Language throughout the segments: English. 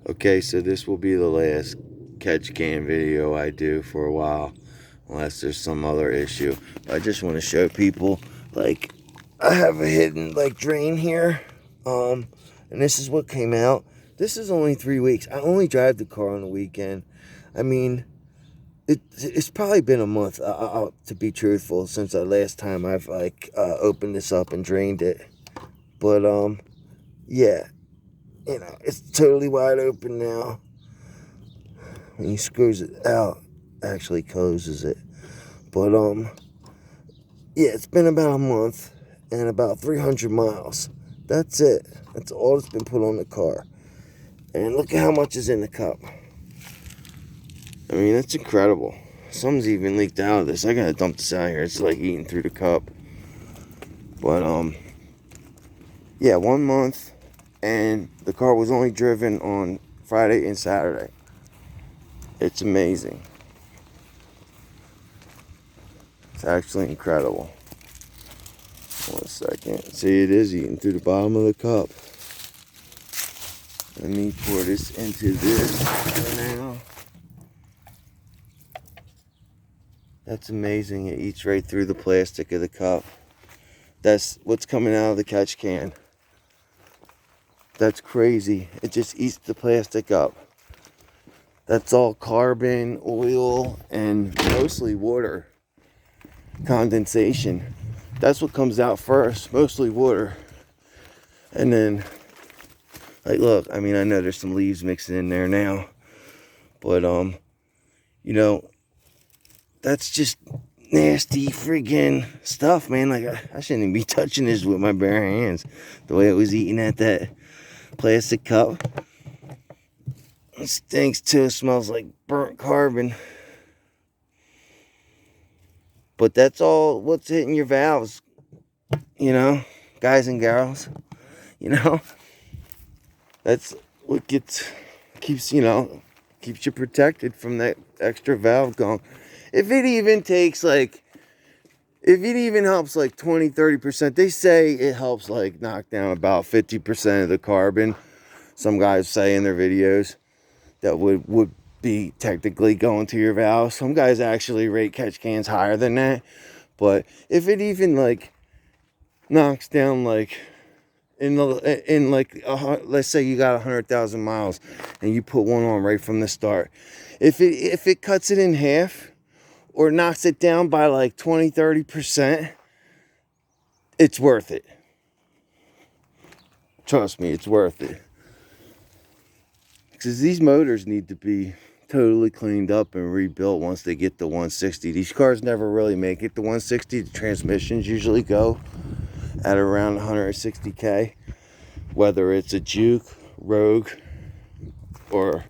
Okay, so this will be the last catch can video I do for a while, unless there's some other issue. I just want to show people, like, I have a hidden, like, drain here, and this is what came out. This is only 3 weeks. I only drive the car on the weekend. I mean, it's probably been a month, to be truthful, since the last time I've, like, opened this up and drained it. But, yeah, it's totally wide open now. When he screws it out, actually closes it. But, yeah, it's been about a month and about 300 miles. That's it. That's all that's been put on the car. And look at how much is in the cup. I mean, that's incredible. Something's even leaked out of this. I gotta dump this out here. It's like eating through the cup. But, yeah, 1 month, and the car was only driven on Friday and Saturday. It's amazing. It's actually incredible. 1 second. See, it is eating through the bottom of the cup. Let me pour this into this for now. That's amazing. It eats right through the plastic of the cup. That's what's coming out of the catch can. That's crazy. It just eats the plastic up. That's all carbon, oil, and mostly water condensation. That's what comes out first, mostly water. And then, like, look, I mean, I know there's some leaves mixing in there now, but, that's just nasty friggin' stuff, man. Like, I shouldn't even be touching this with my bare hands. The way it was eating at that plastic cup. It stinks too. It smells like burnt carbon. But that's all what's hitting your valves, guys and girls. That's what keeps you protected from that extra valve going. If it even helps like 20-30%, they say it helps like knock down about 50% of the carbon. Some guys say in their videos that would be technically going to your valve. Some guys actually rate catch cans higher than that. But if it even like knocks down like let's say you got 100,000 miles and you put one on right from the start, if it cuts it in half or knocks it down by like 20-30%, it's worth it. Trust me, it's worth it. Because these motors need to be totally cleaned up and rebuilt once they get to 160. These cars never really make it to 160. The transmissions usually go at around 160K. Whether it's a Juke, Rogue, or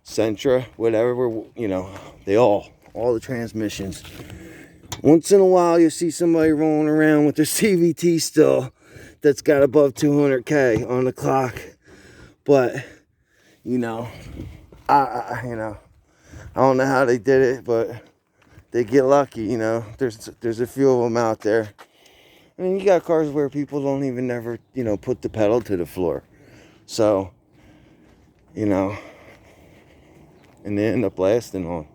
Sentra, whatever, they all the transmissions. Once in a while, you'll see somebody rolling around with their CVT still that's got above 200K on the clock. But, I don't know how they did it, but they get lucky, There's a few of them out there. I mean, you got cars where people don't even never, put the pedal to the floor. So, and they end up lasting on.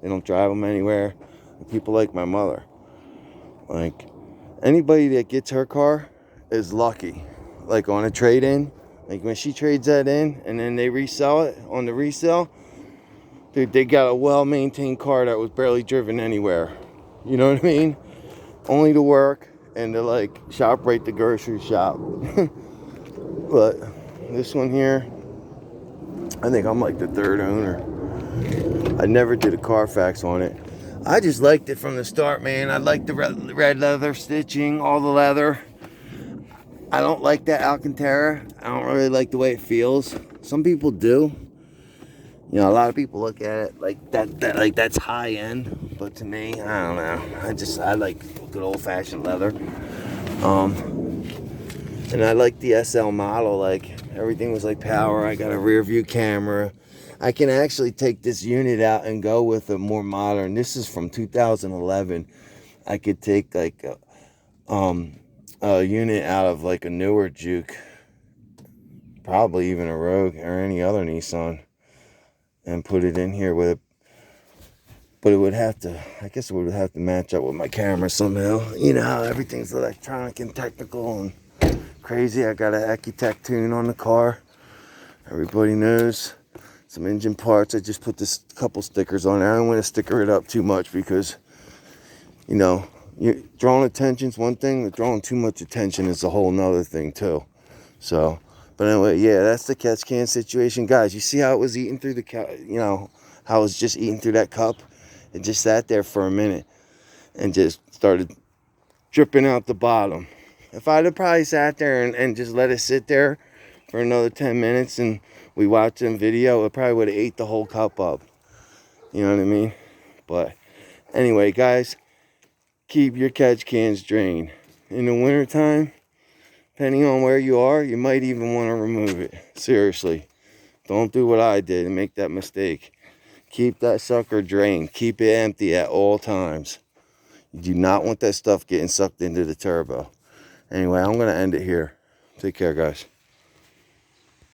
They don't drive them anywhere. People like my mother. Like, anybody that gets her car is lucky. Like, on a trade-in. Like, when she trades that in and then they resell it on the resale, dude, they got a well-maintained car that was barely driven anywhere. You know what I mean? Only to work and to, like, shop right the grocery shop. But this one here, I think I'm like the third owner. I never did a Carfax on it. I just liked it from the start, man. I like the red leather stitching, all the leather. I don't like that Alcantara. I don't really like the way it feels. Some people do. A lot of people look at it like that like that's high end. But to me, I don't know. I like good old fashioned leather. And I like the SL model. Like, everything was like power. I got a rear view camera. I can actually take this unit out and go with a more modern. This is from 2011. I could take like a unit out of like a newer Juke, probably even a Rogue or any other Nissan, and put it in here with it. But it would have to, I guess it would have to match up with my camera somehow. You know how everything's electronic and technical and crazy. I got an Accutech tune on the car. Everybody knows. Some engine parts. I just put this couple stickers on there. I don't want to sticker it up too much because, you know, drawing attention's one thing, but drawing too much attention is a whole nother thing too. So, but anyway, yeah, that's the catch can situation. Guys, you see how it was eating through how it was just eating through that cup? It just sat there for a minute and just started dripping out the bottom. If I'd have probably sat there and just let it sit there for another 10 minutes and we watched some video, it probably would have ate the whole cup up. You know what I mean? But anyway, guys, keep your catch cans drained. In the wintertime, depending on where you are, you might even want to remove it. Seriously. Don't do what I did and make that mistake. Keep that sucker drained. Keep it empty at all times. You do not want that stuff getting sucked into the turbo. Anyway, I'm going to end it here. Take care, guys.